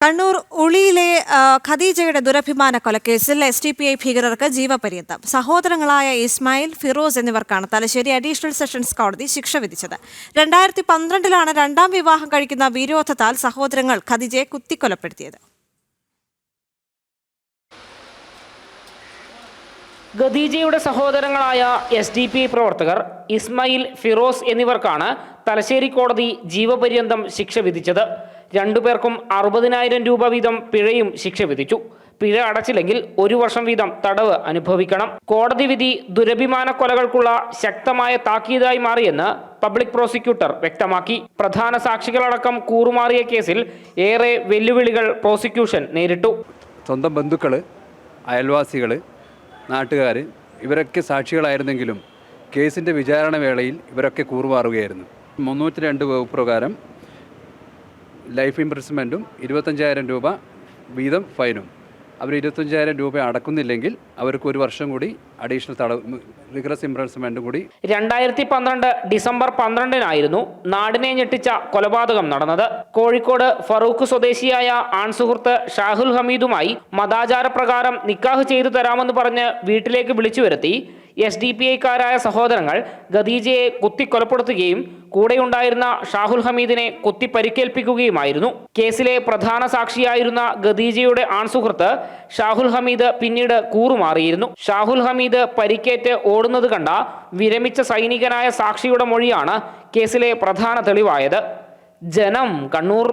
Kannur ഉളിയിലെ ഖദീജയുടെ ദുരഭിമാന കൊലക്കേസിൽ SDPI ഭീകരർക്ക് ജീവപര്യന്തം. സഹോദരങ്ങളായ ഇസ്മായിൽ, ഫിറോസ് എന്നിവർക്കാണ് തലശ്ശേരി അഡീഷണൽ സെഷൻസ് കോടതി ശിക്ഷ വിധിച്ചത്. 2012-ലാണ് രണ്ടാം വിവാഹം കഴിക്കുന്ന വിരോധത്താൽ സഹോദരങ്ങൾ ഖദീജയെ കുത്തിക്കൊലപ്പെടുത്തിയത്. ഖദീജയുടെ സഹോദരങ്ങളായ SDPI പ്രവർത്തകർ ഇസ്മായിൽ, ഫിറോസ് എന്നിവർക്കാണ് തലശ്ശേരി കോടതി ജീവപര്യന്തം ശിക്ഷ വിധിച്ചത്. രണ്ടുപേർക്കും 60,000 രൂപ വീതം പിഴയും ശിക്ഷ വിധിച്ചു. പിഴ അടച്ചില്ലെങ്കിൽ 1 വർഷം വീതം തടവ് അനുഭവിക്കണം. കോടതി വിധി ദുരഭിമാന കൊലകൾക്കുള്ള ശക്തമായ താക്കീതായി മാറിയെന്ന് പബ്ലിക് പ്രോസിക്യൂട്ടർ വ്യക്തമാക്കി. പ്രധാന സാക്ഷികളടക്കം കൂറുമാറിയ കേസിൽ ഏറെ വെല്ലുവിളികൾ പ്രോസിക്യൂഷൻ നേരിട്ടു. സ്വന്തം ബന്ധുക്കൾ, അയൽവാസികൾ, നാട്ടുകാർ ഇവരൊക്കെ സാക്ഷികളായിരുന്നെങ്കിലും കേസിൻ്റെ വിചാരണ വേളയിൽ ഇവരൊക്കെ കൂറുമാറുകയായിരുന്നു. 302 വകുപ്പ് പ്രകാരം ലൈഫ് ഇംപ്രിസൺമെൻറ്റും 25,000 രൂപ വീതം ഫൈനും. അവർ 25,000 രൂപ അടക്കുന്നില്ലെങ്കിൽ അവർക്ക് 1 വർഷം കൂടി അഡീഷണൽ റിഗ്രസ് ഇംപ്രിസൺമെൻറ്റും കൂടി. 2012 ഡിസംബർ 12-നായിരുന്നു നാടിനെ ഞെട്ടിച്ച കൊലപാതകം നടന്നത്. കോഴിക്കോട് ഫറൂഖ് സ്വദേശിയായ ആൺസുഹൃത്ത് ഷാഹുൽ ഹമീദുമായി മതാചാരപ്രകാരം നിക്കാഹ് ചെയ്തു തരാമെന്ന് പറഞ്ഞ് വീട്ടിലേക്ക് വിളിച്ചു വരുത്തി SDPI-ക്കാരായ സഹോദരങ്ങൾ ഖദീജയെ കുത്തിക്കൊലപ്പെടുത്തുകയും കൂടെയുണ്ടായിരുന്ന ഷാഹുൽ ഹമീദിനെ കുത്തി പരിക്കേൽപ്പിക്കുകയുമായിരുന്നു. കേസിലെ പ്രധാന സാക്ഷിയായിരുന്ന ഖദീജയുടെ ആൺസുഹൃത്ത് ഷാഹുൽ ഹമീദ് പിന്നീട് കൂറുമാറിയിരുന്നു. ഷാഹുൽ ഹമീദ് പരിക്കേറ്റ് ഓടുന്നത് കണ്ട വിരമിച്ച സൈനികനായ സാക്ഷിയുടെ മൊഴിയാണ് കേസിലെ പ്രധാന തെളിവായത്. ജനം, കണ്ണൂർ.